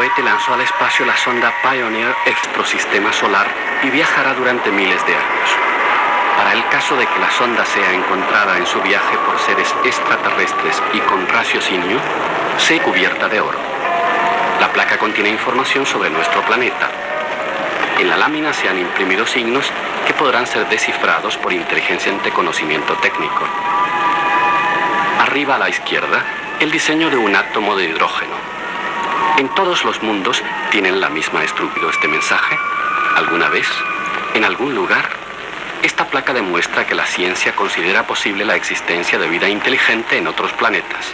cohete lanzó al espacio la sonda Pioneer Extrosistema Solar y viajará durante miles de años. Para el caso de que la sonda sea encontrada en su viaje por seres extraterrestres y con raciocinio, sea cubierta de oro. La placa contiene información sobre nuestro planeta. En la lámina se han imprimido signos que podrán ser descifrados por inteligencia ante conocimiento técnico. Arriba a la izquierda, el diseño de un átomo de hidrógeno. En todos los mundos tienen la misma estructura. Este mensaje, alguna vez, en algún lugar, esta placa demuestra que la ciencia considera posible la existencia de vida inteligente en otros planetas.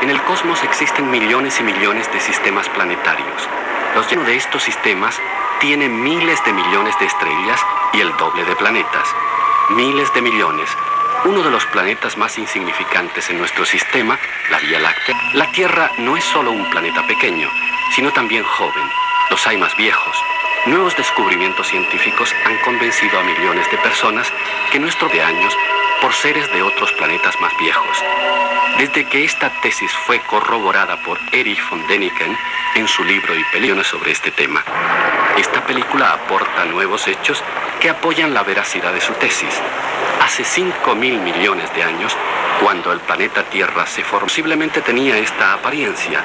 En el cosmos existen millones y millones de sistemas planetarios. Los llenos de estos sistemas tienen miles de millones de estrellas y el doble de planetas. Miles de millones. Uno de los planetas más insignificantes en nuestro sistema, la Vía Láctea. La Tierra no es solo un planeta pequeño, sino también joven. Los hay más viejos. Nuevos descubrimientos científicos han convencido a millones de personas que nuestro de años por seres de otros planetas más viejos. Desde que esta tesis fue corroborada por Erich von Däniken en su libro y película sobre este tema, esta película aporta nuevos hechos que apoyan la veracidad de su tesis. Hace 5.000 millones de años, cuando el planeta Tierra se formó, posiblemente tenía esta apariencia.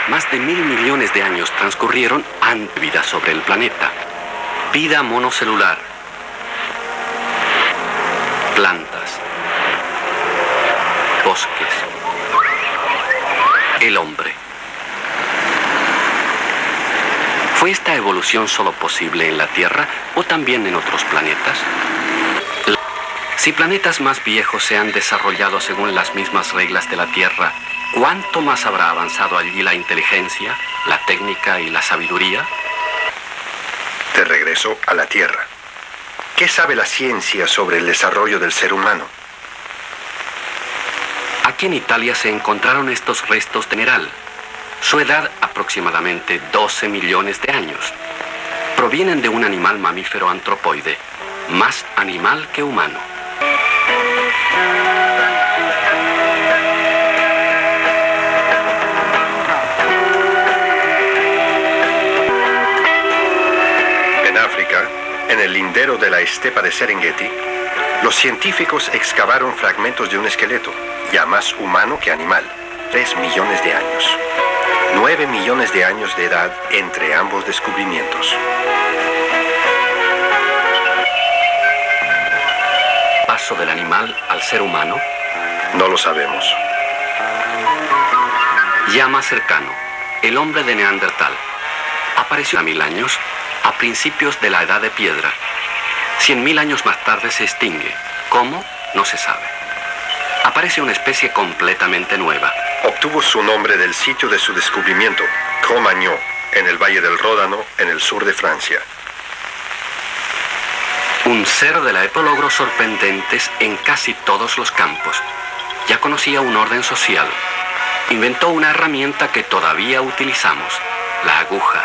Más de 1.000 millones de años transcurrieron antes de vida sobre el planeta. Vida monocelular. Plantas. Bosques. El hombre. ¿Fue esta evolución solo posible en la Tierra o también en otros planetas? Si planetas más viejos se han desarrollado según las mismas reglas de la Tierra, ¿cuánto más habrá avanzado allí la inteligencia, la técnica y la sabiduría? De regreso a la Tierra. ¿Qué sabe la ciencia sobre el desarrollo del ser humano? Aquí en Italia se encontraron estos restos de mineral. Su edad aproximadamente 12 millones de años. Provienen de un animal mamífero antropoide, más animal que humano. En el lindero de la estepa de Serengeti, los científicos excavaron fragmentos de un esqueleto, ya más humano que animal, 3 millones de años. 9 millones de años de edad entre ambos descubrimientos. ¿Paso del animal al ser humano? No lo sabemos. Ya más cercano, el hombre de Neandertal. Apareció a 1.000 años, a principios de la Edad de Piedra. 100.000 años más tarde se extingue. ¿Cómo? No se sabe. Aparece una especie completamente nueva. Obtuvo su nombre del sitio de su descubrimiento, Cro-Magnon, en el Valle del Ródano, en el sur de Francia. Un ser de la época logró sorprendentes en casi todos los campos. Ya conocía un orden social. Inventó una herramienta que todavía utilizamos, la aguja.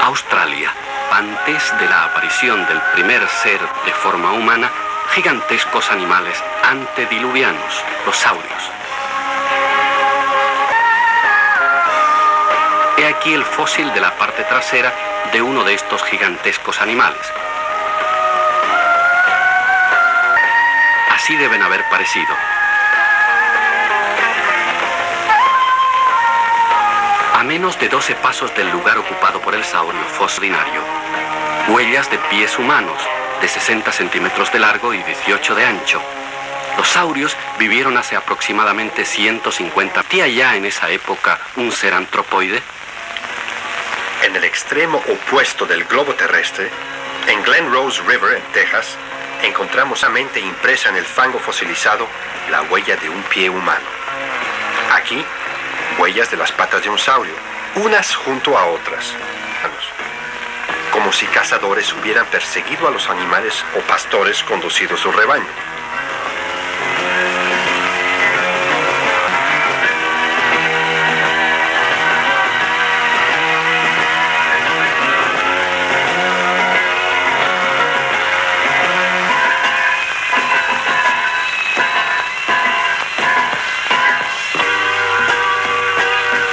Australia. Antes de la aparición del primer ser de forma humana, gigantescos animales antediluvianos, los saurios. He aquí el fósil de la parte trasera de uno de estos gigantescos animales. Así deben haber parecido. A menos de 12 pasos del lugar ocupado por el saurio fossilinario. Huellas de pies humanos, de 60 centímetros de largo y 18 de ancho. Los saurios vivieron hace aproximadamente 150. ¿Existía ya en esa época un ser antropoide? En el extremo opuesto del globo terrestre, en Glen Rose River, en Texas, encontramos a mente impresa en el fango fosilizado la huella de un pie humano. Aquí, huellas de las patas de un saurio, unas junto a otras, como si cazadores hubieran perseguido a los animales o pastores conducido su rebaño.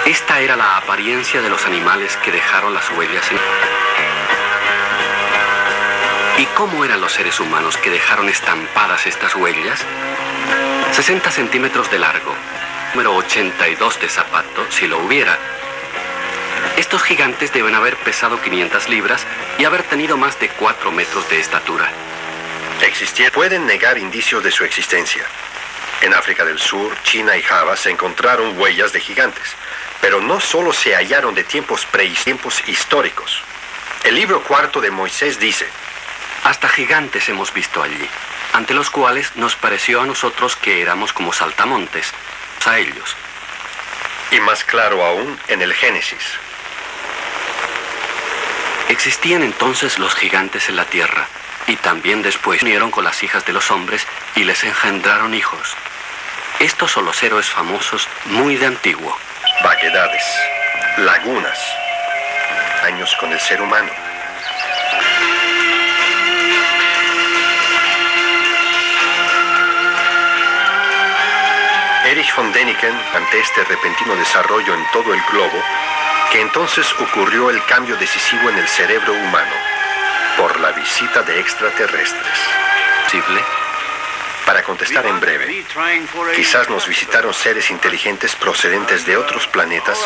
Esta era la apariencia de los animales que dejaron las huellas en... ¿Y cómo eran los seres humanos que dejaron estampadas estas huellas? 60 centímetros de largo, número 82 de zapato, si lo hubiera. Estos gigantes deben haber pesado 500 libras y haber tenido más de 4 metros de estatura. Pueden negar indicios de su existencia. En África del Sur, China y Java se encontraron huellas de gigantes, pero no solo se hallaron de tiempos históricos. El libro cuarto de Moisés dice: hasta gigantes hemos visto allí, ante los cuales nos pareció a nosotros que éramos como saltamontes, a ellos. Y más claro aún en el Génesis. Existían entonces los gigantes en la tierra, y también después unieron con las hijas de los hombres y les engendraron hijos. Estos son los héroes famosos muy de antiguo. Vaquedades, lagunas, años con el ser humano. Erich von Däniken, ante este repentino desarrollo en todo el globo, que entonces ocurrió el cambio decisivo en el cerebro humano, por la visita de extraterrestres. ¿Posible? Para contestar en breve, quizás nos visitaron seres inteligentes procedentes de otros planetas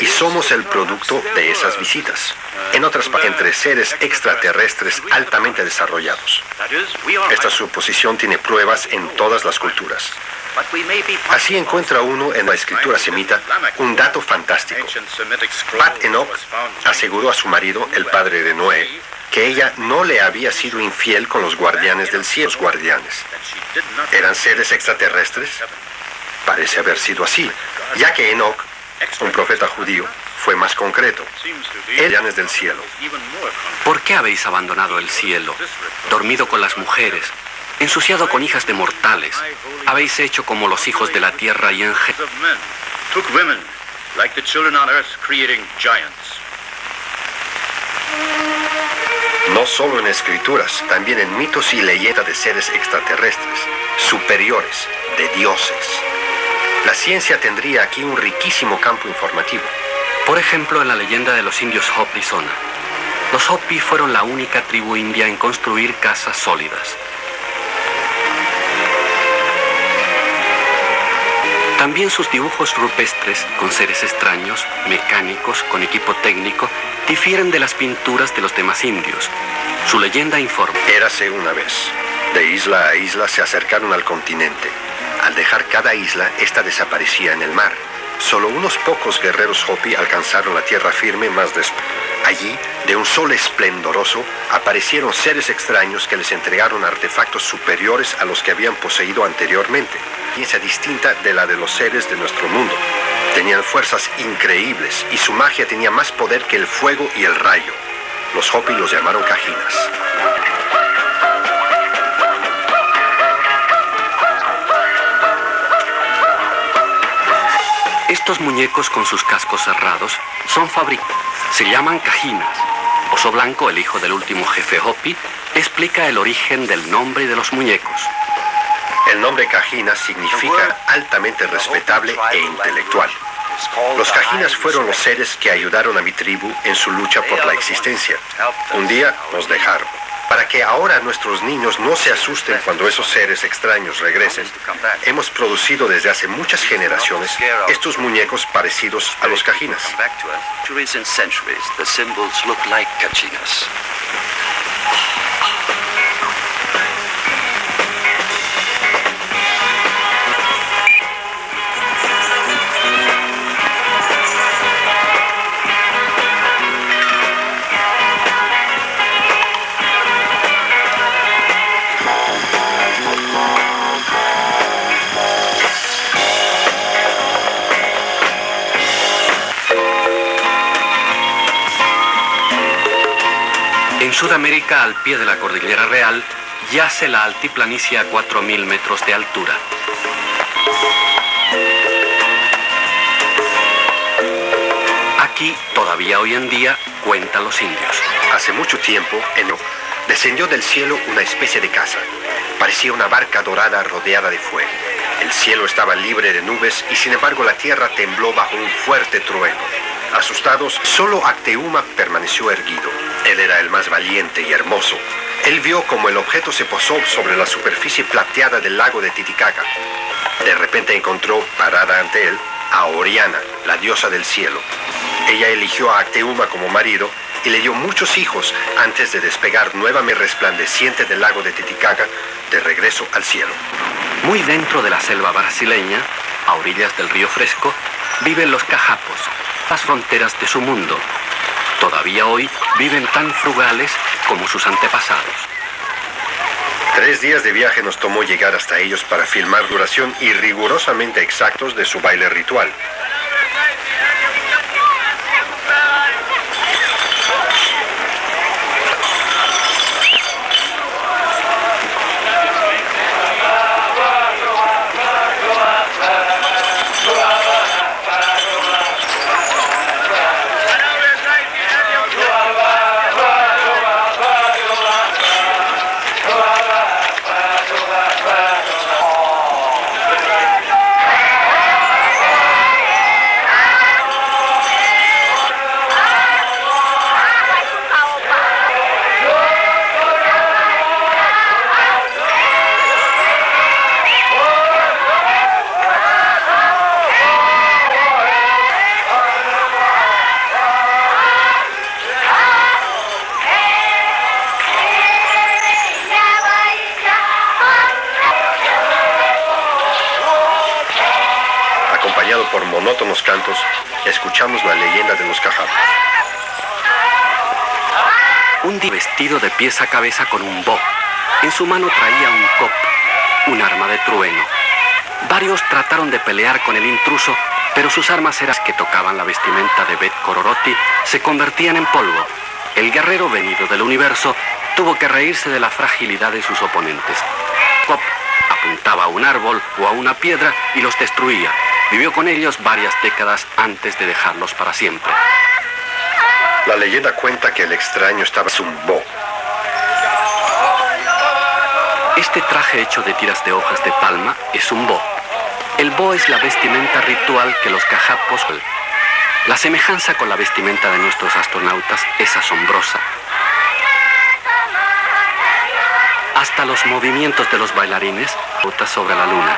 y somos el producto de esas visitas. En otras palabras, entre seres extraterrestres altamente desarrollados. Esta suposición tiene pruebas en todas las culturas. Así encuentra uno en la escritura semita un dato fantástico. Pat Enoch aseguró a su marido, el padre de Noé, que ella no le había sido infiel con los guardianes del cielo. Los guardianes ¿eran seres extraterrestres? Parece haber sido así, ya que Enoch, un profeta judío, fue más concreto. Guardianes del cielo. ¿Por qué habéis abandonado el cielo, dormido con las mujeres, ensuciado con hijas de mortales? Habéis hecho como los hijos de la tierra y No solo en escrituras, también en mitos y leyendas de seres extraterrestres, superiores, de dioses. La ciencia tendría aquí un riquísimo campo informativo. Por ejemplo, en la leyenda de los indios Hopi Sona. Los Hopi fueron la única tribu india en construir casas sólidas. También sus dibujos rupestres, con seres extraños, mecánicos, con equipo técnico, difieren de las pinturas de los demás indios. Su leyenda informa. Érase una vez. De isla a isla se acercaron al continente. Al dejar cada isla, esta desaparecía en el mar. Solo unos pocos guerreros Hopi alcanzaron la tierra firme más después. Allí, de un sol esplendoroso, aparecieron seres extraños que les entregaron artefactos superiores a los que habían poseído anteriormente. Ciencia distinta de la de los seres de nuestro mundo. Tenían fuerzas increíbles y su magia tenía más poder que el fuego y el rayo. Los Hopi los llamaron Cajinas. Estos muñecos con sus cascos cerrados son fabricados. Se llaman Cajinas. Oso Blanco, el hijo del último jefe Hopi, explica el origen del nombre de los muñecos. El nombre Cajinas significa altamente respetable e intelectual. Los Cajinas fueron los seres que ayudaron a mi tribu en su lucha por la existencia. Un día nos dejaron. Para que ahora nuestros niños no se asusten cuando esos seres extraños regresen, hemos producido desde hace muchas generaciones estos muñecos parecidos a los Cajinas. Sudamérica, al pie de la Cordillera Real, yace la altiplanicie a 4.000 metros de altura. Aquí, todavía hoy en día, cuentan los indios. Hace mucho tiempo, descendió del cielo una especie de casa. Parecía una barca dorada rodeada de fuego. El cielo estaba libre de nubes y sin embargo la tierra tembló bajo un fuerte trueno. Asustados, solo Acteuma permaneció erguido. Él era el más valiente y hermoso. Él vio como el objeto se posó sobre la superficie plateada del lago de Titicaca. De repente encontró, parada ante él, a Oriana, la diosa del cielo. Ella eligió a Acteuma como marido y le dio muchos hijos antes de despegar nuevamente resplandeciente del lago de Titicaca de regreso al cielo. Muy dentro de la selva brasileña, a orillas del río Fresco, viven los cajapos, las fronteras de su mundo. Todavía hoy viven tan frugales como sus antepasados. 3 días de viaje nos tomó llegar hasta ellos para filmar duración y rigurosamente exactos de su baile ritual. Por monótonos cantos, escuchamos la leyenda de los cajapos. Un día vestido de pies a cabeza con un bo. En su mano traía un cop, un arma de trueno. Varios trataron de pelear con el intruso, pero sus armas eran que tocaban la vestimenta de Bet Kororoti, se convertían en polvo. El guerrero venido del universo tuvo que reírse de la fragilidad de sus oponentes. Cop apuntaba a un árbol o a una piedra y los destruía. Vivió con ellos varias décadas antes de dejarlos para siempre. La leyenda cuenta que el extraño estaba en un bo. Este traje hecho de tiras de hojas de palma es un bo. El bo es la vestimenta ritual que los cajapos... La semejanza con la vestimenta de nuestros astronautas es asombrosa. Hasta los movimientos de los bailarines botan sobre la luna.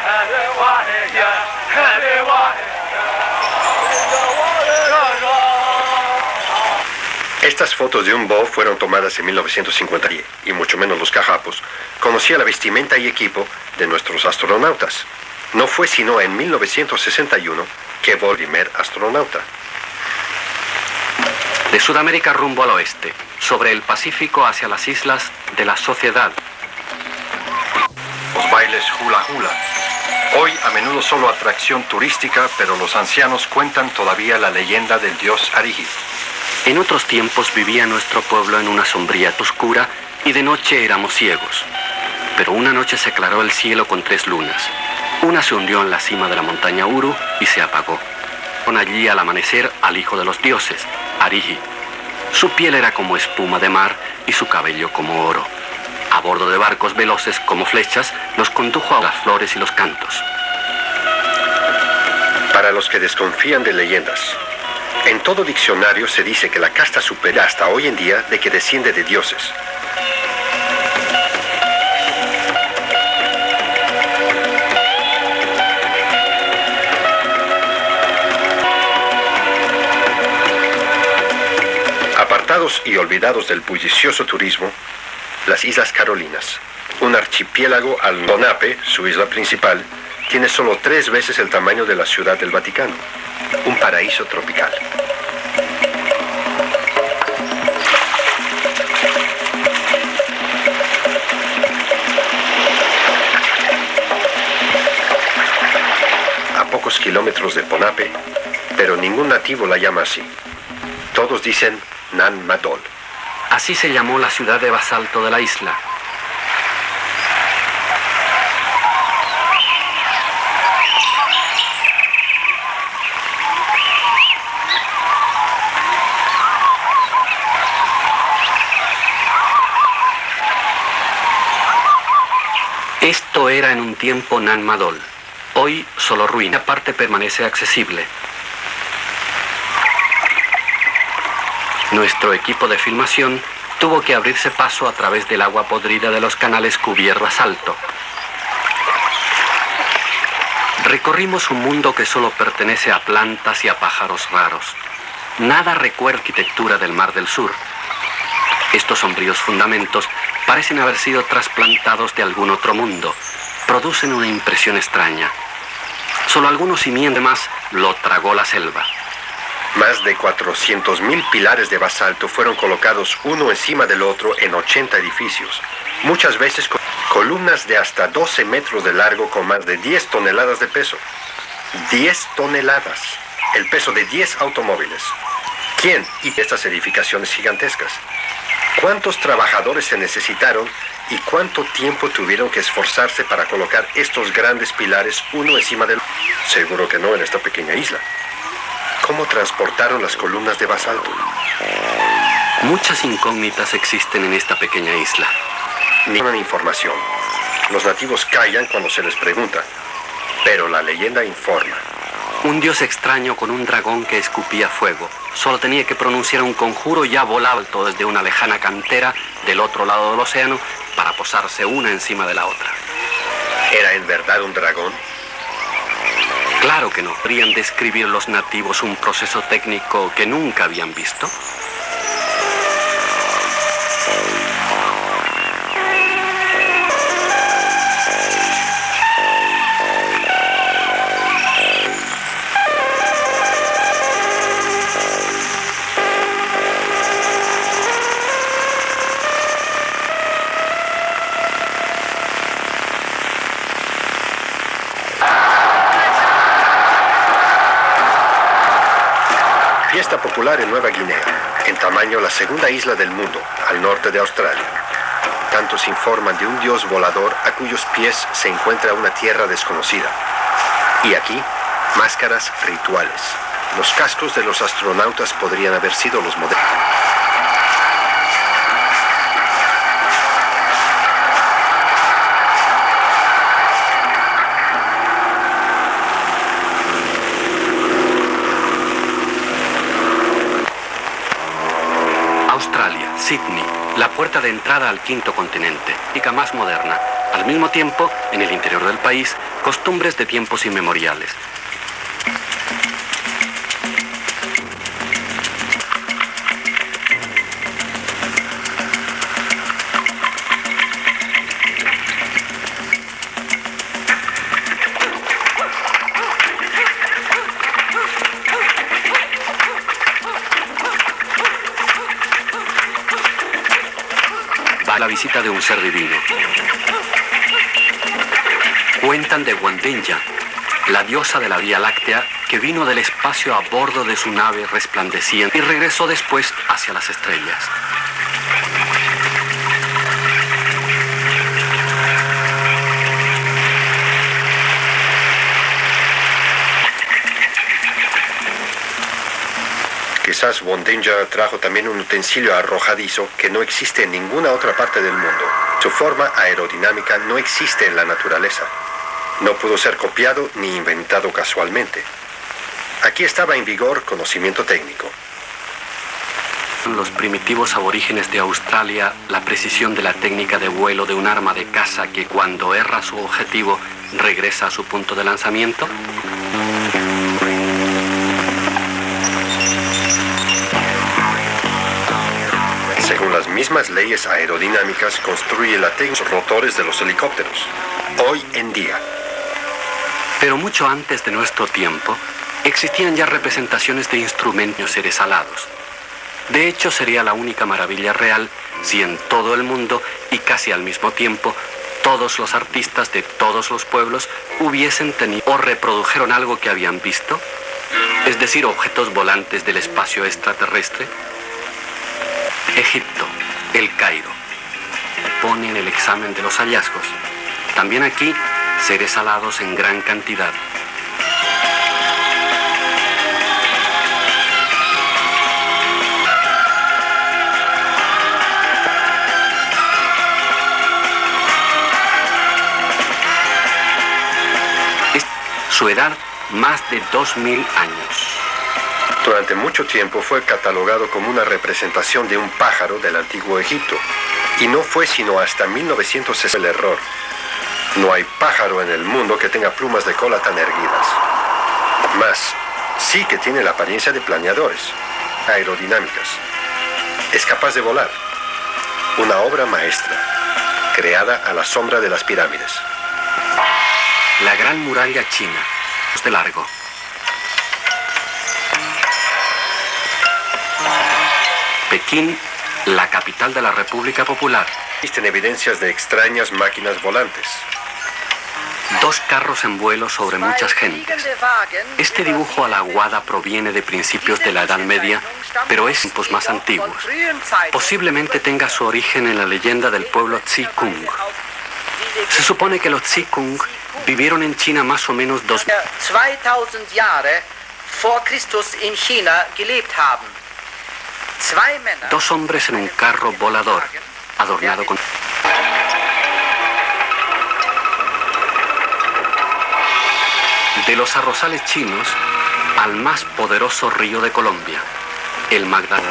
Estas fotos de un bo fueron tomadas en 1950 y mucho menos los cajapos conocía la vestimenta y equipo de nuestros astronautas. No fue sino en 1961 que volvió el primer astronauta. De Sudamérica rumbo al oeste, sobre el Pacífico hacia las islas de la Sociedad. Los bailes hula hula. Hoy a menudo solo atracción turística, pero los ancianos cuentan todavía la leyenda del dios Ariji. En otros tiempos vivía nuestro pueblo en una sombría oscura y de noche éramos ciegos. Pero una noche se aclaró el cielo con 3 lunas. Una se hundió en la cima de la montaña Uru y se apagó. Con allí al amanecer al hijo de los dioses, Ariji. Su piel era como espuma de mar y su cabello como oro. A bordo de barcos veloces como flechas, los condujo a las flores y los cantos. Para los que desconfían de leyendas, en todo diccionario se dice que la casta supera hasta hoy en día de que desciende de dioses. Apartados y olvidados del bullicioso turismo, las Islas Carolinas, un archipiélago al Lenape, su isla principal, tiene solo 3 veces el tamaño de la Ciudad del Vaticano, un paraíso tropical. A pocos kilómetros de Ponape, pero ningún nativo la llama así. Todos dicen Nan Madol. Así se llamó la ciudad de basalto de la isla. Esto era en un tiempo Nan Madol. Hoy solo ruina. Una parte permanece accesible. Nuestro equipo de filmación tuvo que abrirse paso a través del agua podrida de los canales cubierto basalto. Recorrimos un mundo que solo pertenece a plantas y a pájaros raros. Nada recuerda la arquitectura del Mar del Sur. Estos sombríos fundamentos parecen haber sido trasplantados de algún otro mundo. Producen una impresión extraña. Solo algunos cimientos más lo tragó la selva. Más de 400.000 pilares de basalto fueron colocados uno encima del otro en 80 edificios, muchas veces con columnas de hasta 12 metros de largo con más de 10 toneladas de peso. 10 toneladas, el peso de 10 automóviles. ¿Quién hizo estas edificaciones gigantescas? ¿Cuántos trabajadores se necesitaron y cuánto tiempo tuvieron que esforzarse para colocar estos grandes pilares uno encima del otro? Seguro que no en esta pequeña isla. ¿Cómo transportaron las columnas de basalto? Muchas incógnitas existen en esta pequeña isla. Ninguna información. Los nativos callan cuando se les pregunta, pero la leyenda informa. Un dios extraño con un dragón que escupía fuego. Solo tenía que pronunciar un conjuro y ya volaba alto desde una lejana cantera del otro lado del océano para posarse una encima de la otra. ¿Era en verdad un dragón? Claro que no. ¿Podrían describir los nativos un proceso técnico que nunca habían visto? Fiesta popular en Nueva Guinea, en tamaño la segunda isla del mundo, al norte de Australia. Tantos informan de un dios volador a cuyos pies se encuentra una tierra desconocida. Y aquí, máscaras rituales. Los cascos de los astronautas podrían haber sido los modelos. Australia, Sydney, la puerta de entrada al quinto continente, y más moderna. Al mismo tiempo, en el interior del país, costumbres de tiempos inmemoriales. La visita de un ser divino. Cuentan de Wandinja, la diosa de la Vía Láctea, que vino del espacio a bordo de su nave resplandeciente y regresó después hacia las estrellas. Quizás Wandinja trajo también un utensilio arrojadizo que no existe en ninguna otra parte del mundo. Su forma aerodinámica no existe en la naturaleza. No pudo ser copiado ni inventado casualmente. Aquí estaba en vigor conocimiento técnico. Los primitivos aborígenes de Australia, la precisión de la técnica de vuelo de un arma de caza que cuando erra su objetivo regresa a su punto de lanzamiento. Según las mismas leyes aerodinámicas, construye la técnica de los rotores de los helicópteros. Hoy en día. Pero mucho antes de nuestro tiempo, existían ya representaciones de instrumentos seres alados. De hecho, sería la única maravilla real si en todo el mundo y casi al mismo tiempo todos los artistas de todos los pueblos hubiesen tenido o reprodujeron algo que habían visto, es decir, objetos volantes del espacio extraterrestre. Egipto. El Cairo. Pone en el examen de los hallazgos. También aquí, seres alados en gran cantidad. Su edad, más de 2000 años. Durante mucho tiempo fue catalogado como una representación de un pájaro del antiguo Egipto. Y no fue sino hasta 1960 el error. No hay pájaro en el mundo que tenga plumas de cola tan erguidas. Mas, sí que tiene la apariencia de planeadores, aerodinámicas. Es capaz de volar. Una obra maestra, creada a la sombra de las pirámides. La Gran Muralla China, de largo. Pekín, la capital de la República Popular. Existen evidencias de extrañas máquinas volantes. 2 carros en vuelo sobre muchas gentes. Este dibujo a la aguada proviene de principios de la Edad Media, pero es tiempos más antiguos. Posiblemente tenga su origen en la leyenda del pueblo Tsi-Kung. Se supone que los Tsi-Kung vivieron en China más o menos 2000 Jahre vor Christus en China gelebt haben. 2 hombres en un carro volador, adornado con... De los arrozales chinos al más poderoso río de Colombia, el Magdalena.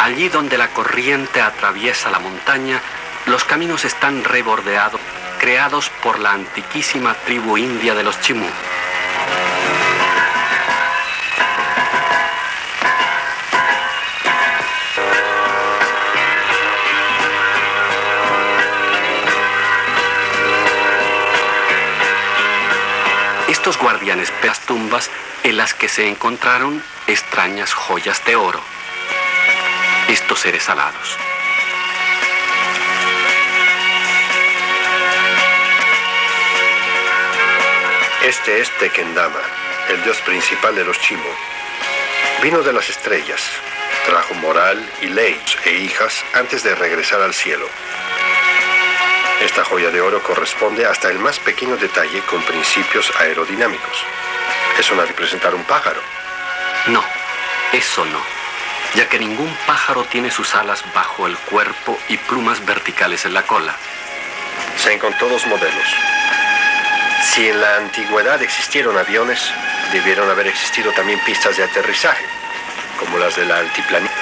Allí donde la corriente atraviesa la montaña, los caminos están rebordeados, creados por la antiquísima tribu india de los Chimú. Estos guardianes las tumbas en las que se encontraron extrañas joyas de oro. Estos seres alados. Este es Tequendama, el dios principal de los Chimú. Vino de las estrellas, trajo moral y ley e hijas antes de regresar al cielo. Esta joya de oro corresponde hasta el más pequeño detalle con principios aerodinámicos. Es una representar un pájaro. No, eso no, ya que ningún pájaro tiene sus alas bajo el cuerpo y plumas verticales en la cola. Se encontró 2 modelos. Si en la antigüedad existieron aviones, debieron haber existido también pistas de aterrizaje, como las de la altiplanicie.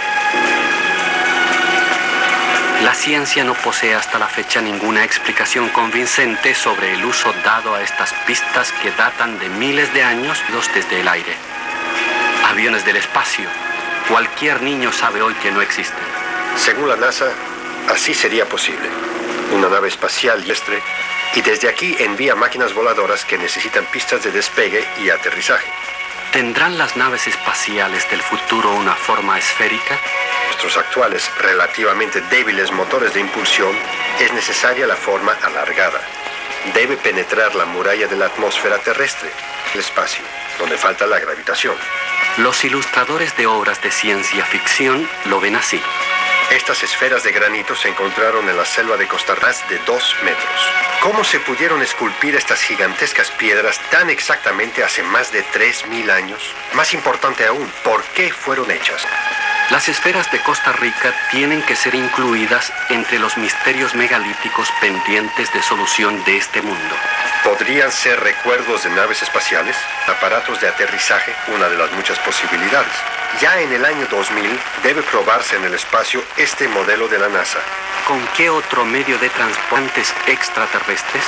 La ciencia no posee hasta la fecha ninguna explicación convincente sobre el uso dado a estas pistas que datan de miles de años desde el aire. Aviones del espacio. Cualquier niño sabe hoy que no existen. Según la NASA, así sería posible. Una nave espacial terrestre y desde aquí envía máquinas voladoras que necesitan pistas de despegue y aterrizaje. ¿Tendrán las naves espaciales del futuro una forma esférica? Nuestros actuales, relativamente débiles motores de impulsión, es necesaria la forma alargada. Debe penetrar la muralla de la atmósfera terrestre, el espacio, donde falta la gravitación. Los ilustradores de obras de ciencia ficción lo ven así. Estas esferas de granito se encontraron en la selva de Costa Rica de 2 metros. ¿Cómo se pudieron esculpir estas gigantescas piedras tan exactamente hace más de 3000 años? Más importante aún, ¿por qué fueron hechas? Las esferas de Costa Rica tienen que ser incluidas entre los misterios megalíticos pendientes de solución de este mundo. ¿Podrían ser recuerdos de naves espaciales? Aparatos de aterrizaje, una de las muchas posibilidades. Ya en el año 2000 debe probarse en el espacio este modelo de la NASA. ¿Con qué otro medio de transportes extraterrestres?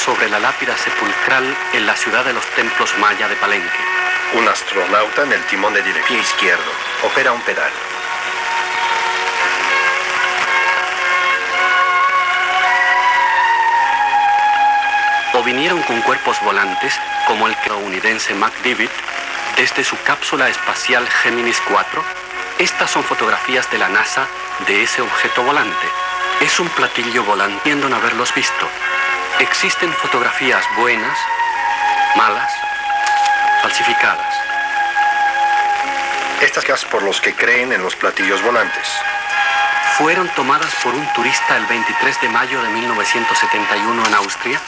Sobre la lápida sepulcral en la ciudad de los templos maya de Palenque. Un astronauta en el timón de pie izquierdo. Opera un pedal. O vinieron con cuerpos volantes, como el estadounidense McDivitt, desde su cápsula espacial Géminis 4. Estas son fotografías de la NASA de ese objeto volante. Es un platillo volante, tienden a haberlos visto. Existen fotografías buenas, malas, falsificadas. Estas casas por los que creen en los platillos volantes. Fueron tomadas por un turista el 23 de mayo de 1971 en Austria,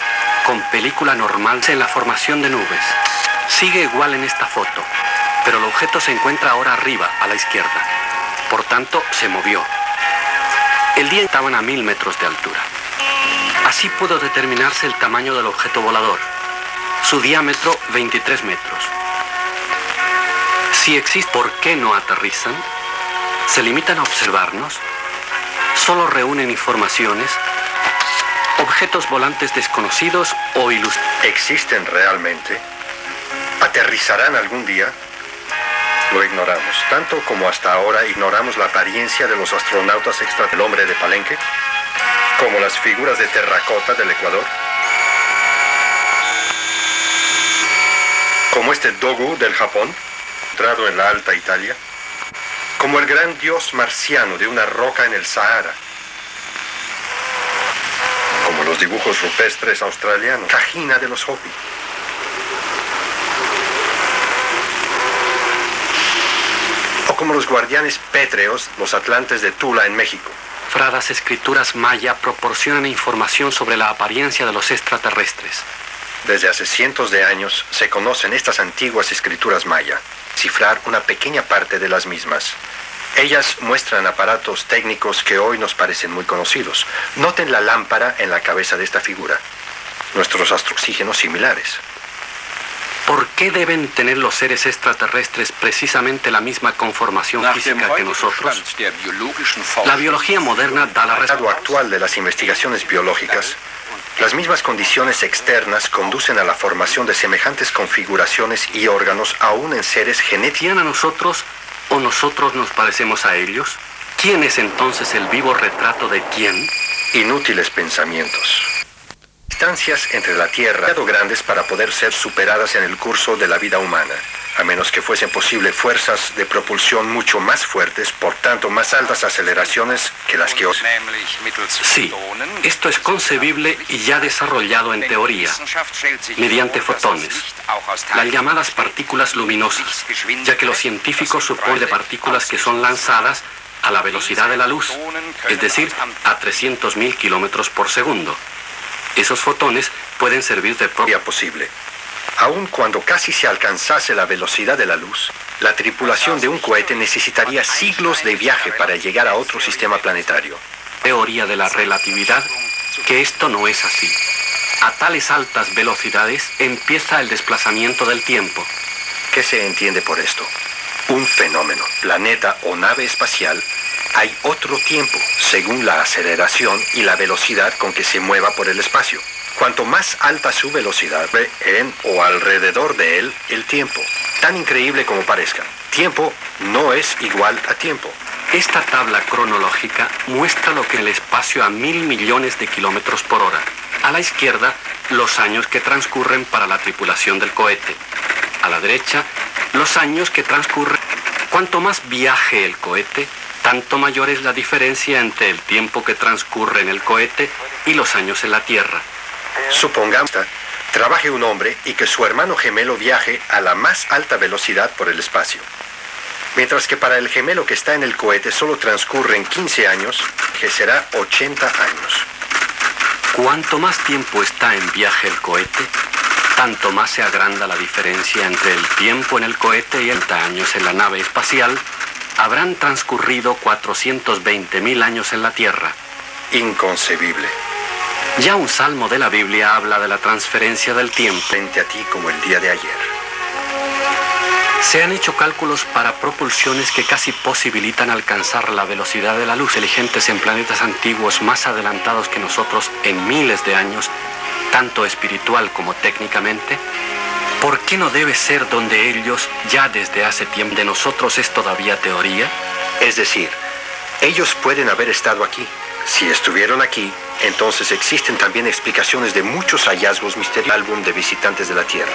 con película normal en la formación de nubes. Sigue igual en esta foto, pero el objeto se encuentra ahora arriba, a la izquierda. Por tanto, se movió. El día estaban a 1000 metros de altura. Así pudo determinarse el tamaño del objeto volador. Su diámetro, 23 metros. Si existe, ¿por qué no aterrizan? ¿Se limitan a observarnos? ¿Solo reúnen informaciones? ¿Objetos volantes desconocidos o ilustrados? ¿Existen realmente? ¿Aterrizarán algún día? Lo ignoramos, tanto como hasta ahora ignoramos la apariencia de los astronautas extra del hombre de Palenque, como las figuras de terracota del Ecuador, como este Dogu del Japón, entrado en la Alta Italia, como el gran dios marciano de una roca en el Sahara, como los dibujos rupestres australianos, Cajina de los Hopi. O como los guardianes pétreos, los atlantes de Tula en México. Las escrituras maya proporcionan información sobre la apariencia de los extraterrestres. Desde hace cientos de años se conocen estas antiguas escrituras maya, cifrar una pequeña parte de las mismas. Ellas muestran aparatos técnicos que hoy nos parecen muy conocidos. Noten la lámpara en la cabeza de esta figura. Nuestros astrooxígenos similares. ¿Por qué deben tener los seres extraterrestres precisamente la misma conformación física que nosotros? La biología moderna da la respuesta. En el estado actual de las investigaciones biológicas, las mismas condiciones externas conducen a la formación de semejantes configuraciones y órganos aún en seres genéticos. ¿Quién a nosotros o nosotros nos parecemos a ellos? ¿Quién es entonces el vivo retrato de quién? Inútiles pensamientos. Distancias entre la Tierra demasiado grandes para poder ser superadas en el curso de la vida humana, a menos que fuesen posibles fuerzas de propulsión mucho más fuertes, por tanto más altas aceleraciones que las que hoy. Sí, esto es concebible y ya desarrollado en teoría, mediante fotones, las llamadas partículas luminosas, ya que los científicos suponen de partículas que son lanzadas a la velocidad de la luz, es decir, a 300.000 kilómetros por segundo. Esos fotones pueden servir de prueba posible. Aun cuando casi se alcanzase la velocidad de la luz, la tripulación de un cohete necesitaría siglos de viaje para llegar a otro sistema planetario. Teoría de la relatividad, que esto no es así. A tales altas velocidades empieza el desplazamiento del tiempo. ¿Qué se entiende por esto? Un fenómeno, planeta o nave espacial. Hay otro tiempo, según la aceleración y la velocidad con que se mueva por el espacio. Cuanto más alta su velocidad, en o alrededor de él, el tiempo. Tan increíble como parezca, tiempo no es igual a tiempo. Esta tabla cronológica muestra lo que el espacio a 1.000 millones de kilómetros por hora. A la izquierda, los años que transcurren para la tripulación del cohete. A la derecha, los años que transcurren. Cuanto más viaje el cohete, tanto mayor es la diferencia entre el tiempo que transcurre en el cohete y los años en la Tierra. Supongamos que trabaje un hombre y que su hermano gemelo viaje a la más alta velocidad por el espacio. Mientras que para el gemelo que está en el cohete solo transcurren 15 años, que será 80 años. Cuanto más tiempo está en viaje el cohete, tanto más se agranda la diferencia entre el tiempo en el cohete y 80 años en la nave espacial. Habrán transcurrido 420.000 años en la Tierra. Inconcebible. Ya un salmo de la Biblia habla de la transferencia del tiempo. Frente a ti como el día de ayer. Se han hecho cálculos para propulsiones que casi posibilitan alcanzar la velocidad de la luz. Inteligentes en planetas antiguos más adelantados que nosotros en miles de años, tanto espiritual como técnicamente. ¿Por qué no debe ser donde ellos ya desde hace tiempo? ¿De nosotros es todavía teoría? Es decir, ellos pueden haber estado aquí. Si estuvieron aquí, entonces existen también explicaciones de muchos hallazgos misteriosos del álbum de visitantes de la Tierra.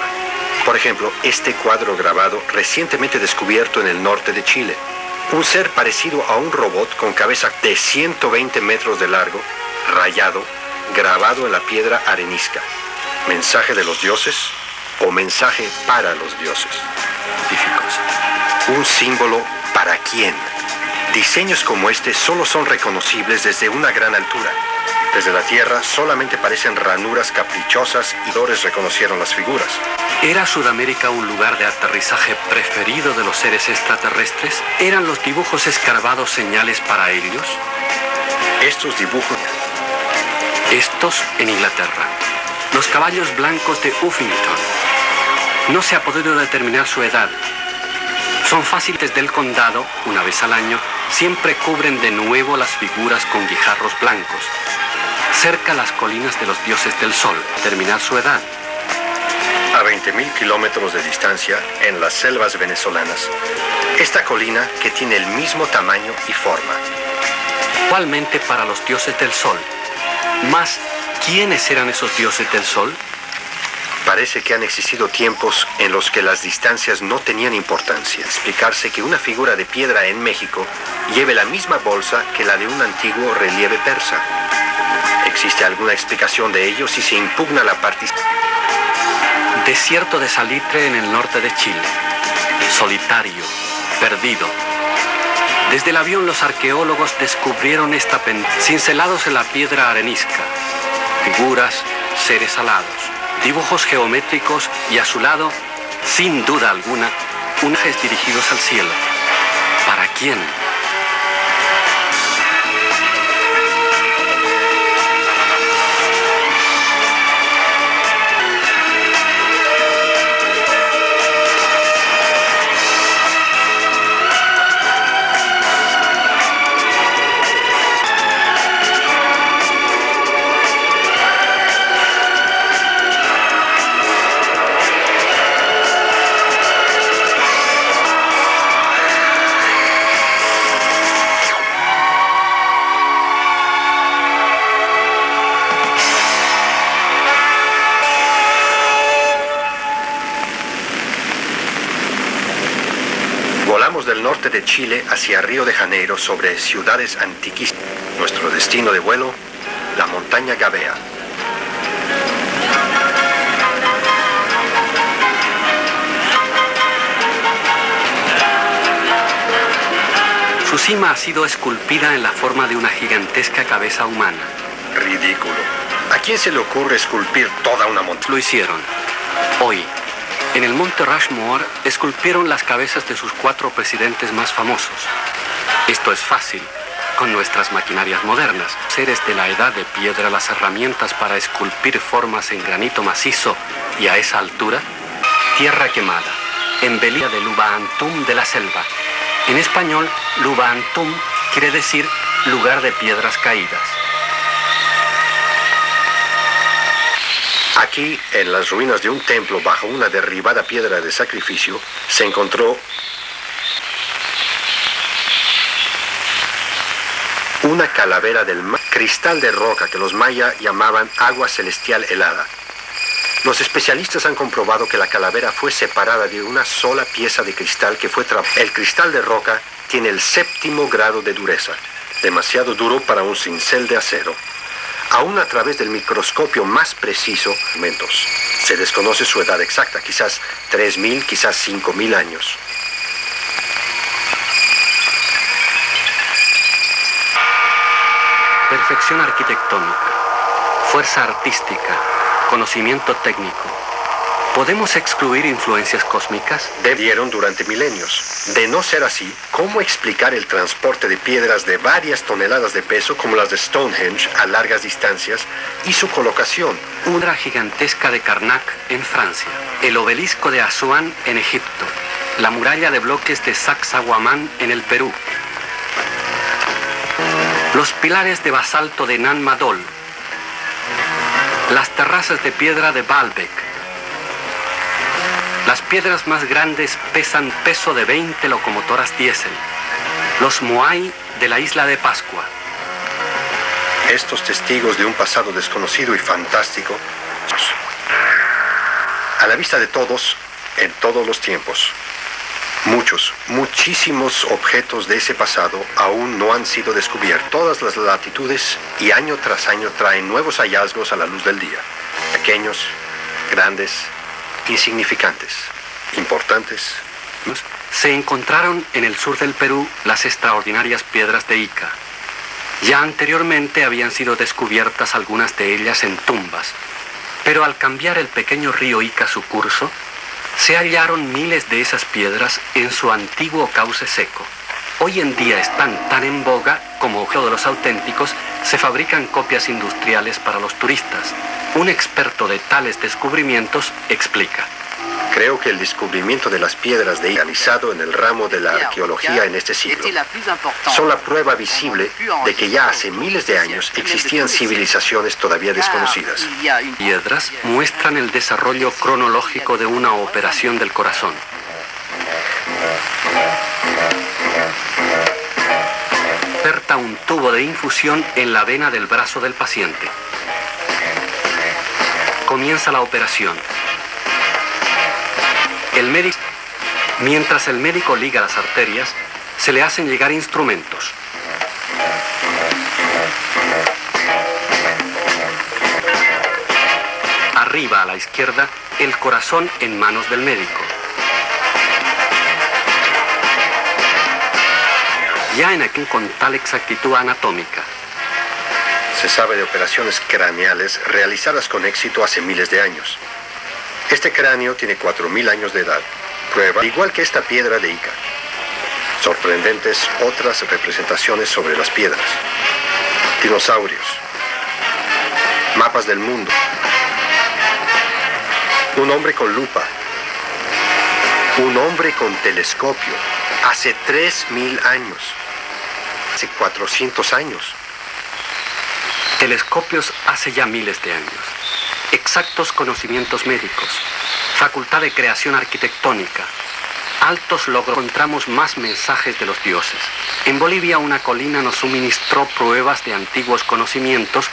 Por ejemplo, este cuadro grabado recientemente descubierto en el norte de Chile. Un ser parecido a un robot con cabeza de 120 metros de largo, rayado, grabado en la piedra arenisca. ¿Mensaje de los dioses o mensaje para los dioses? Científicos. Un símbolo para quién. Diseños como este solo son reconocibles desde una gran altura. Desde la Tierra solamente parecen ranuras caprichosas y Dores reconocieron las figuras. ¿Era Sudamérica un lugar de aterrizaje preferido de los seres extraterrestres? ¿Eran los dibujos escarbados señales para ellos? Estos dibujos... Estos en Inglaterra. Los caballos blancos de Uffington. No se ha podido determinar su edad. Son fáciles del condado, una vez al año, siempre cubren de nuevo las figuras con guijarros blancos. Cerca las colinas de los dioses del sol, determinar su edad. A 20.000 kilómetros de distancia, en las selvas venezolanas, esta colina que tiene el mismo tamaño y forma. Igualmente para los dioses del sol. Mas, ¿quiénes eran esos dioses del sol? Parece que han existido tiempos en los que las distancias no tenían importancia. Explicarse que una figura de piedra en México lleve la misma bolsa que la de un antiguo relieve persa. ¿Existe alguna explicación de ello si se impugna la participación? Desierto de salitre en el norte de Chile. Solitario, perdido. Desde el avión los arqueólogos descubrieron esta pendiente, cincelados en la piedra arenisca. Figuras, seres alados, dibujos geométricos y a su lado, sin duda alguna, unajes dirigidos al cielo. ¿Para quién? Volamos del norte de Chile hacia Río de Janeiro sobre ciudades antiquísimas. Nuestro destino de vuelo, la montaña Gabea. Su cima ha sido esculpida en la forma de una gigantesca cabeza humana. Ridículo. ¿A quién se le ocurre esculpir toda una montaña? Lo hicieron. Hoy, en el monte Rushmore, esculpieron las cabezas de sus 4 presidentes más famosos. Esto es fácil, con nuestras maquinarias modernas. Seres de la edad de piedra, las herramientas para esculpir formas en granito macizo y a esa altura, tierra quemada, embelida de Luba-Antum de la selva. En español, Luba-Antum quiere decir lugar de piedras caídas. Aquí, en las ruinas de un templo bajo una derribada piedra de sacrificio, se encontró una calavera del mar, cristal de roca que los mayas llamaban agua celestial helada. Los especialistas han comprobado que la calavera fue separada de una sola pieza de cristal que fue trabajada. El cristal de roca tiene el 7º grado de dureza, demasiado duro para un cincel de acero. Aún a través del microscopio más preciso, se desconoce su edad exacta, quizás 3.000, quizás 5.000 años. Perfección arquitectónica, fuerza artística, conocimiento técnico. ¿Podemos excluir influencias cósmicas? Debieron durante milenios. De no ser así, ¿cómo explicar el transporte de piedras de varias toneladas de peso como las de Stonehenge a largas distancias y su colocación? Una gigantesca de Karnak en Francia, el obelisco de Asuán en Egipto, la muralla de bloques de Sacsayhuamán en el Perú, los pilares de basalto de Nan Madol, las terrazas de piedra de Baalbek. Las piedras más grandes pesan peso de 20 locomotoras diésel. Los Moai de la isla de Pascua. Estos testigos de un pasado desconocido y fantástico, a la vista de todos, en todos los tiempos. Muchísimos objetos de ese pasado aún no han sido descubiertos. Todas las latitudes y año tras año traen nuevos hallazgos a la luz del día. Pequeños, grandes, insignificantes, importantes. se encontraron en el sur del Perú las extraordinarias piedras de Ica. Ya anteriormente habían sido descubiertas algunas de ellas en tumbas, pero al cambiar el pequeño río Ica su curso, se hallaron miles de esas piedras en su antiguo cauce seco. Hoy en día están tan en boga como objeto de los auténticos, se fabrican copias industriales para los turistas. Un experto de tales descubrimientos explica. Creo que el descubrimiento de las piedras de Ica realizado en el ramo de la arqueología en este siglo son la prueba visible de que ya hace miles de años existían civilizaciones todavía desconocidas. Piedras muestran el desarrollo cronológico de una operación del corazón. Inserta un tubo de infusión en la vena del brazo del paciente. Comienza la operación. Mientras el médico liga las arterias, se le hacen llegar instrumentos. Arriba a la izquierda, el corazón en manos del médico. Ya en aquí con tal exactitud anatómica. Se sabe de operaciones craneales realizadas con éxito hace miles de años. Este cráneo tiene 4.000 años de edad. Prueba, igual que esta piedra de Ica. Sorprendentes otras representaciones sobre las piedras. Dinosaurios. Mapas del mundo. Un hombre con lupa. Un hombre con telescopio. Hace 3.000 años. Hace 400 años. Telescopios hace ya miles de años. Exactos conocimientos médicos. Facultad de creación arquitectónica. Altos logros. Encontramos más mensajes de los dioses. En Bolivia una colina nos suministró pruebas de antiguos conocimientos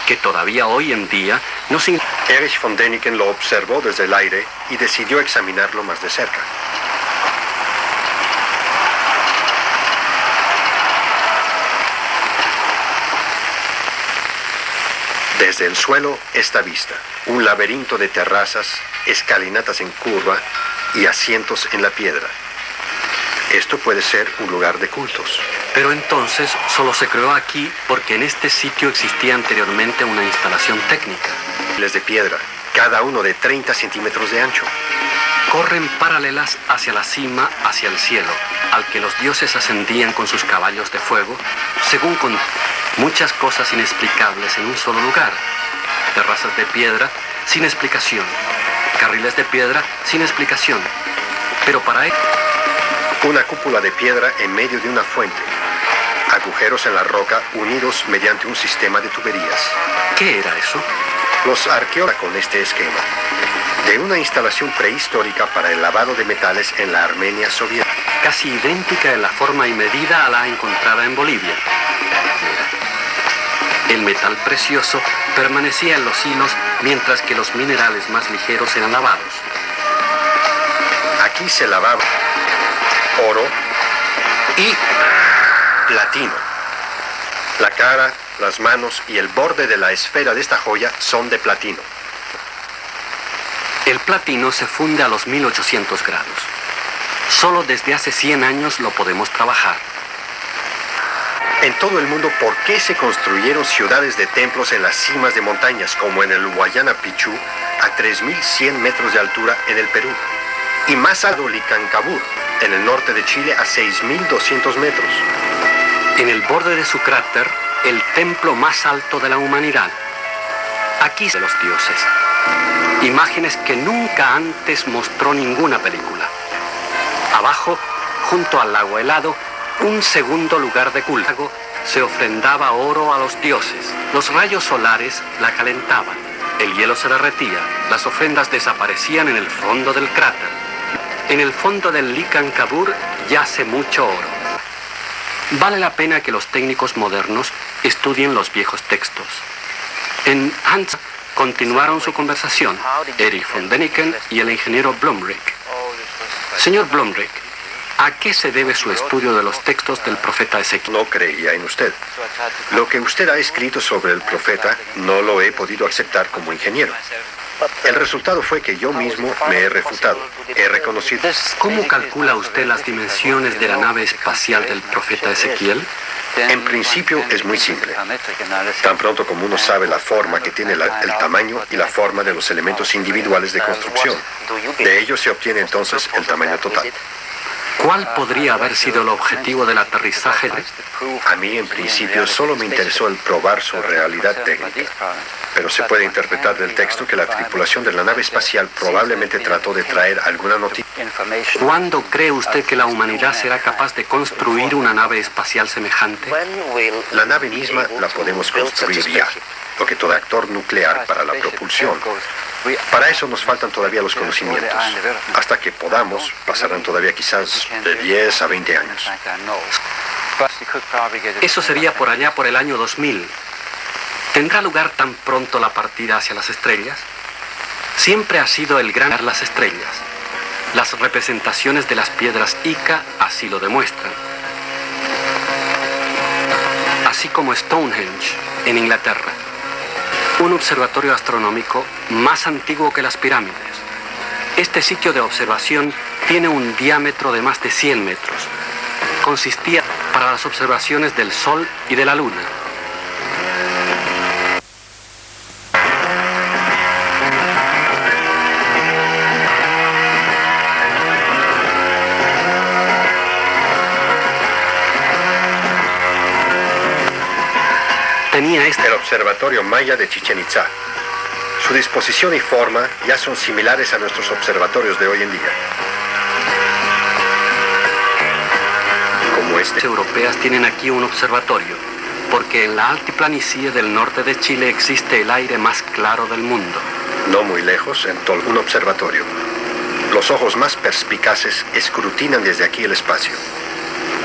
que todavía hoy en día nos... Erich von Däniken lo observó desde el aire y decidió examinarlo más de cerca. Desde el suelo, esta vista, un laberinto de terrazas, escalinatas en curva y asientos en la piedra. Esto puede ser un lugar de cultos. Pero entonces solo se creó aquí porque en este sitio existía anteriormente una instalación técnica. Miles de piedra, cada uno de 30 centímetros de ancho. Corren paralelas hacia la cima, hacia el cielo, al que los dioses ascendían con sus caballos de fuego, según con muchas cosas inexplicables en un solo lugar. Terrazas de piedra sin explicación, carriles de piedra sin explicación. Pero para él... Una cúpula de piedra en medio de una fuente. Agujeros en la roca unidos mediante un sistema de tuberías. ¿Qué era eso? Los arqueólogos con este esquema de una instalación prehistórica para el lavado de metales en la Armenia soviética. Casi idéntica en la forma y medida a la encontrada en Bolivia. El metal precioso permanecía en los hilos mientras que los minerales más ligeros eran lavados. Aquí se lavaba oro y platino. La cara, las manos y el borde de la esfera de esta joya son de platino. El platino se funde a los 1800 grados. Solo desde hace 100 años lo podemos trabajar. En todo el mundo, ¿por qué se construyeron ciudades de templos en las cimas de montañas, como en el Huayana Picchu, a 3.100 metros de altura en el Perú? Y más alto, Licancabur, en el norte de Chile, a 6.200 metros. En el borde de su cráter, el templo más alto de la humanidad. Aquí de los dioses. Imágenes que nunca antes mostró ninguna película. Abajo, junto al lago helado, un segundo lugar de culto. Se ofrendaba oro a los dioses. Los rayos solares la calentaban. El hielo se derretía. Las ofrendas desaparecían en el fondo del cráter. En el fondo del Licancabur yace mucho oro. Vale la pena que los técnicos modernos estudien los viejos textos. En Hans continuaron su conversación, Erich von Däniken y el ingeniero Blomrick. Señor Blomrick, ¿a qué se debe su estudio de los textos del profeta Ezequiel? No creía en usted. Lo que usted ha escrito sobre el profeta no lo he podido aceptar como ingeniero. El resultado fue que yo mismo me he refutado. He reconocido. ¿Cómo calcula usted las dimensiones de la nave espacial del profeta Ezequiel? En principio es muy simple. Tan pronto como uno sabe la forma que tiene el tamaño y la forma de los elementos individuales de construcción, de ello se obtiene entonces el tamaño total. ¿Cuál podría haber sido el objetivo del aterrizaje? A mí, en principio, solo me interesó el probar su realidad técnica. Pero se puede interpretar del texto que la tripulación de la nave espacial probablemente trató de traer alguna noticia. ¿Cuándo cree usted que la humanidad será capaz de construir una nave espacial semejante? La nave misma la podemos construir ya, lo que todo actor nuclear para la propulsión. Para eso nos faltan todavía los conocimientos. Hasta que podamos, pasarán todavía quizás de 10 a 20 años. Eso sería por allá por el año 2000. ¿Tendrá lugar tan pronto la partida hacia las estrellas? Siempre ha sido el gran las estrellas. Las representaciones de las piedras Ica así lo demuestran. Así como Stonehenge, en Inglaterra. Un observatorio astronómico más antiguo que las pirámides. Este sitio de observación tiene un diámetro de más de 100 metros. Consistía para las observaciones del Sol y de la Luna. El observatorio maya de Chichén Itzá. Su disposición y forma ya son similares a nuestros observatorios de hoy en día. Como Las europeas tienen aquí un observatorio, porque en la altiplanicie del norte de Chile existe el aire más claro del mundo. No muy lejos, en Tol, un observatorio. Los ojos más perspicaces escrutinan desde aquí el espacio.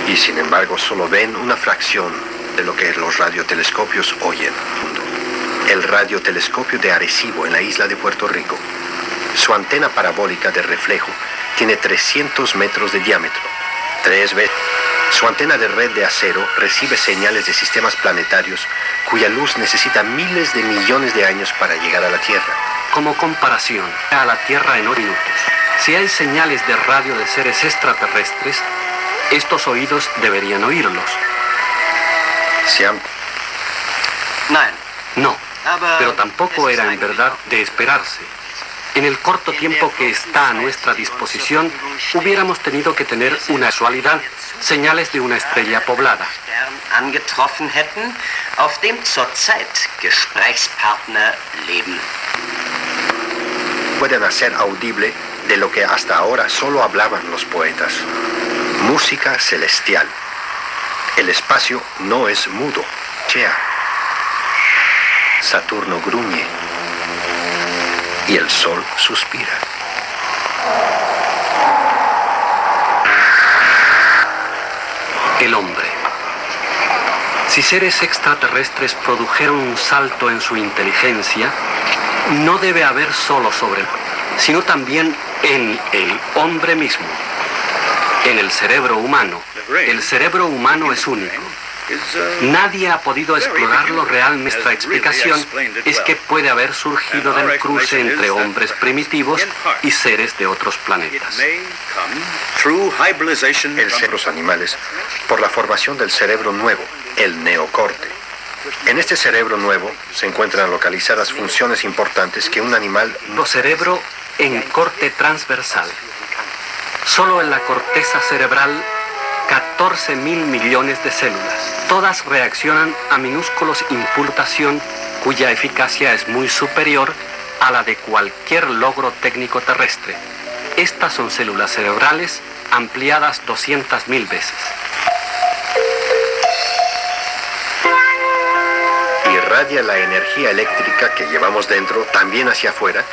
Y sin embargo solo ven una fracción de lo que los radiotelescopios oyen. El radiotelescopio de Arecibo en la isla de Puerto Rico. Su antena parabólica de reflejo tiene 300 metros de diámetro. 3 veces. Su antena de red de acero recibe señales de sistemas planetarios cuya luz necesita miles de millones de años para llegar a la Tierra. Como comparación, a la Tierra en 8 minutos. Si hay señales de radio de seres extraterrestres, estos oídos deberían oírlos. No, pero tampoco era en verdad de esperarse. En el corto tiempo que está a nuestra disposición, hubiéramos tenido que tener una casualidad, señales de una estrella poblada. Angetroffen hätten, auf dem zurzeit Gesprächspartner leben. Pueden hacer audible de lo que hasta ahora solo hablaban los poetas. Música celestial. El espacio no es mudo. Chea. Saturno gruñe. Y el sol suspira. El hombre. Si seres extraterrestres produjeron un salto en su inteligencia, no debe haber solo sobre él, sino también en el hombre mismo, en el cerebro humano. El cerebro humano es único. Nadie ha podido explorarlo realmente. Nuestra explicación es que puede haber surgido del cruce entre hombres primitivos y seres de otros planetas. El cerebro de los animales por la formación del cerebro nuevo, el neocorte. En este cerebro nuevo se encuentran localizadas funciones importantes que un animal no cerebro en corte transversal. Solo en la corteza cerebral 14.000 millones de células. Todas reaccionan a minúsculos impulsación cuya eficacia es muy superior a la de cualquier logro técnico terrestre. Estas son células cerebrales ampliadas 200.000 veces. Irradia la energía eléctrica que llevamos dentro también hacia afuera.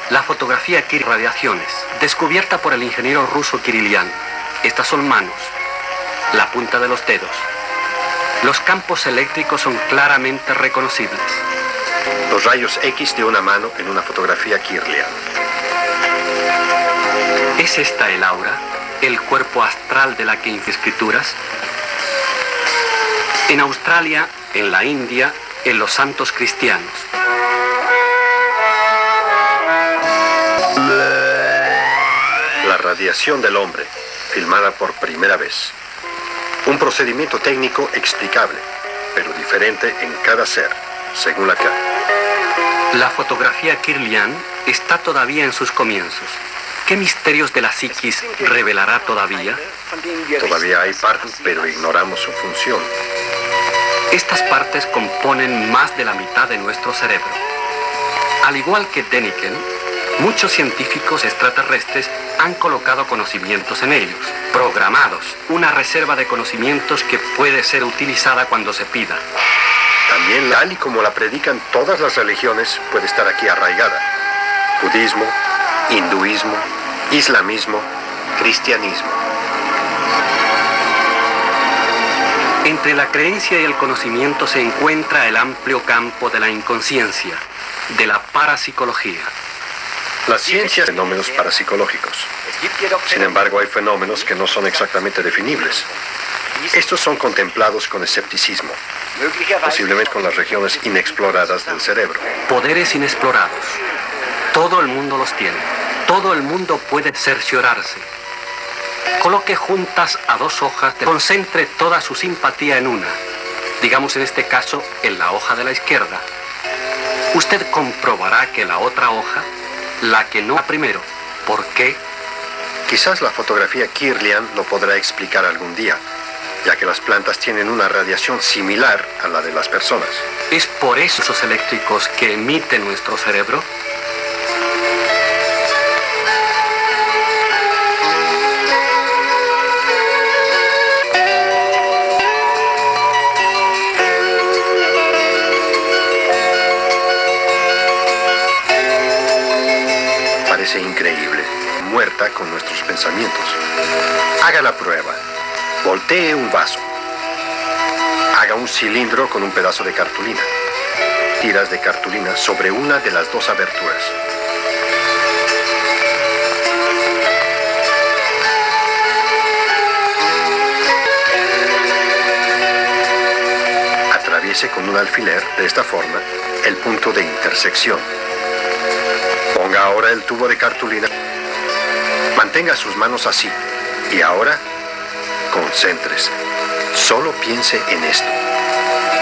La fotografía Kiril radiaciones, descubierta por el ingeniero ruso Kirilian. Estas son manos, la punta de los dedos. Los campos eléctricos son claramente reconocibles. Los rayos X de una mano en una fotografía Kirlian. ¿Es esta el aura, el cuerpo astral de la que hay escrituras? En Australia, en la India, en los santos cristianos. radiación del hombre, filmada por primera vez. Un procedimiento técnico explicable, pero diferente en cada ser, según la cara. La fotografía Kirlian está todavía en sus comienzos. ¿Qué misterios de la psiquis revelará todavía? Todavía hay partes, pero ignoramos su función. Estas partes componen más de la mitad de nuestro cerebro. Al igual que Däniken, muchos científicos extraterrestres han colocado conocimientos en ellos, programados, una reserva de conocimientos que puede ser utilizada cuando se pida. También, tal y como la predican todas las religiones, puede estar aquí arraigada. Budismo, hinduismo, islamismo, cristianismo. Entre la creencia y el conocimiento se encuentra el amplio campo de la inconsciencia, de la parapsicología. La ciencia de fenómenos parapsicológicos. Sin embargo, hay fenómenos que no son exactamente definibles. Estos son contemplados con escepticismo, posiblemente con las regiones inexploradas del cerebro. Poderes inexplorados. Todo el mundo los tiene. Todo el mundo puede cerciorarse. Coloque juntas a dos hojas, concentre toda su simpatía en una. Digamos en este caso, en la hoja de la izquierda. Usted comprobará que la otra hoja, la que no primero. ¿Por qué? Quizás la fotografía Kirlian lo podrá explicar algún día, ya que las plantas tienen una radiación similar a la de las personas. ¿Es por eso esos eléctricos que emite nuestro cerebro? Parece increíble, muerta con nuestros pensamientos. Haga la prueba. Voltee un vaso. Haga un cilindro con un pedazo de cartulina. Tiras de cartulina sobre una de las dos aberturas. Atraviese con un alfiler, de esta forma, el punto de intersección. Ponga ahora el tubo de cartulina. Mantenga sus manos así. Y ahora, concéntrese. Solo piense en esto.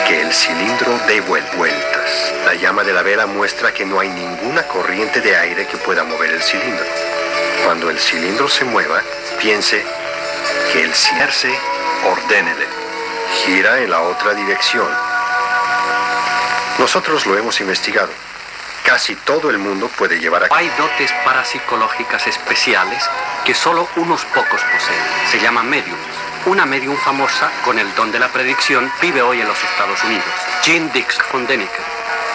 Que el cilindro dé vueltas. La llama de la vela muestra que no hay ninguna corriente de aire que pueda mover el cilindro. Cuando el cilindro se mueva, piense que el cilindro ordénele. Gira en la otra dirección. Nosotros lo hemos investigado. Casi todo el mundo puede llevar a cabo. Hay dotes parapsicológicas especiales que solo unos pocos poseen. Se llaman mediums. Una medium famosa con el don de la predicción vive hoy en los Estados Unidos. Jean Dix von Däniken.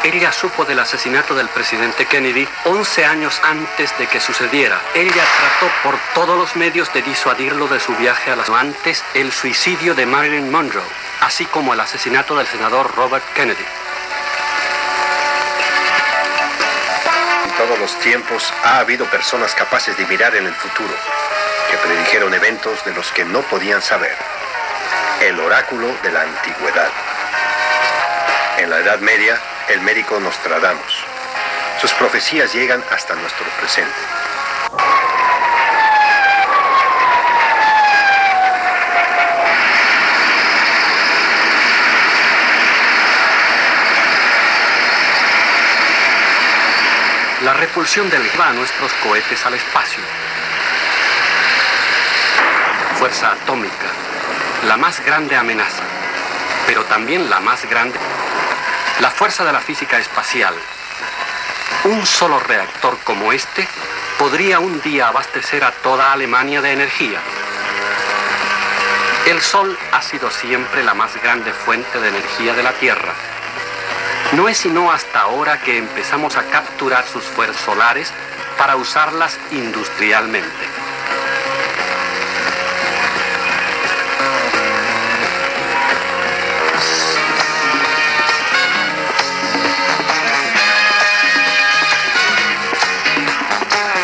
Ella supo del asesinato del presidente Kennedy 11 años antes de que sucediera. Ella trató por todos los medios de disuadirlo de su viaje a las... Antes, el suicidio de Marilyn Monroe, así como el asesinato del senador Robert Kennedy. En todos los tiempos ha habido personas capaces de mirar en el futuro, que predijeron eventos de los que no podían saber. El oráculo de la antigüedad. En la Edad Media, el médico Nostradamus. Sus profecías llegan hasta nuestro presente. La repulsión del va a nuestros cohetes al espacio. Fuerza atómica, la más grande amenaza, pero también la más grande. La fuerza de la física espacial. Un solo reactor como este podría un día abastecer a toda Alemania de energía. El Sol ha sido siempre la más grande fuente de energía de la Tierra. No es sino hasta ahora que empezamos a capturar sus fuerzas solares para usarlas industrialmente.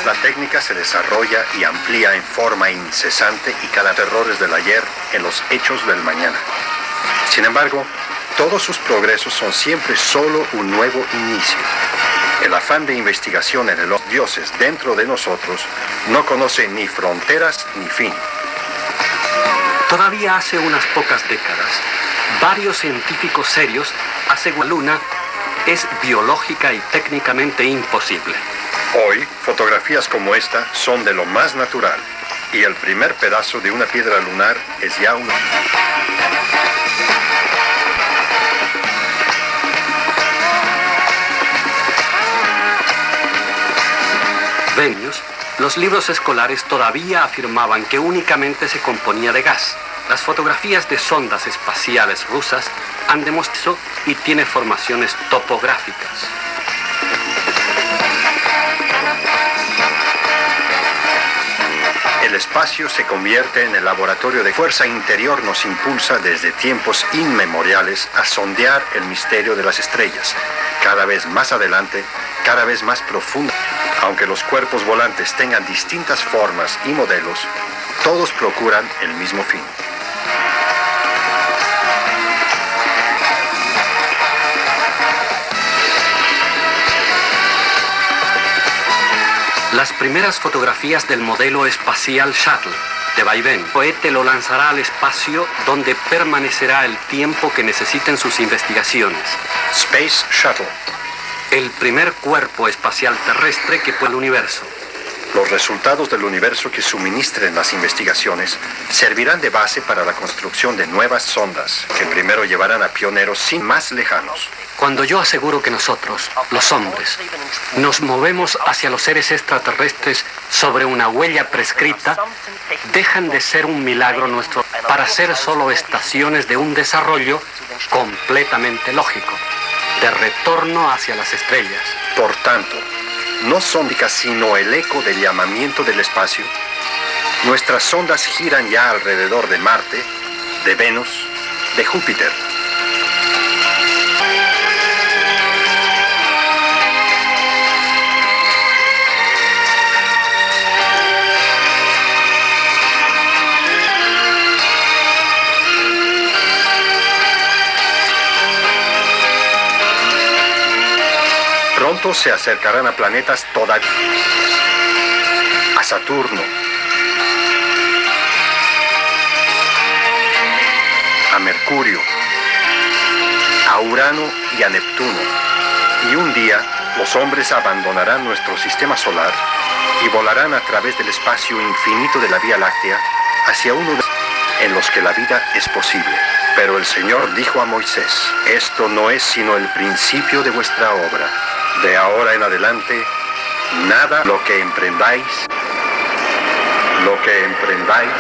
La técnica se desarrolla y amplía en forma incesante y cada errores del ayer en los hechos del mañana. Sin embargo, todos sus progresos son siempre solo un nuevo inicio. El afán de investigación en los dioses dentro de nosotros no conoce ni fronteras ni fin. Todavía hace unas pocas décadas, varios científicos serios aseguran que la Luna es biológica y técnicamente imposible. Hoy, fotografías como esta son de lo más natural, y el primer pedazo de una piedra lunar es ya una... Venus, los libros escolares todavía afirmaban que únicamente se componía de gas. Las fotografías de sondas espaciales rusas han demostrado y tiene formaciones topográficas. El espacio se convierte en el laboratorio de fuerza interior, nos impulsa desde tiempos inmemoriales a sondear el misterio de las estrellas, cada vez más adelante, cada vez más profundo. Aunque los cuerpos volantes tengan distintas formas y modelos, todos procuran el mismo fin. Las primeras fotografías del modelo espacial Shuttle de vaivén, el cohete lo lanzará al espacio donde permanecerá el tiempo que necesiten sus investigaciones. Space Shuttle. El primer cuerpo espacial terrestre que pueda al universo. Los resultados del universo que suministren las investigaciones servirán de base para la construcción de nuevas sondas que primero llevarán a pioneros sin más lejanos. Cuando yo aseguro que nosotros, los hombres, nos movemos hacia los seres extraterrestres sobre una huella prescrita, dejan de ser un milagro nuestro para ser solo estaciones de un desarrollo completamente lógico, de retorno hacia las estrellas. Por tanto, no son sino el eco del llamamiento del espacio. Nuestras sondas giran ya alrededor de Marte, de Venus, de Júpiter. Pronto se acercarán a planetas todavía, a Saturno, a Mercurio, a Urano y a Neptuno. Y un día los hombres abandonarán nuestro sistema solar y volarán a través del espacio infinito de la Vía Láctea hacia uno en los que la vida es posible. Pero el Señor dijo a Moisés: esto no es sino el principio de vuestra obra. De ahora en adelante, nada lo que emprendáis, lo que emprendáis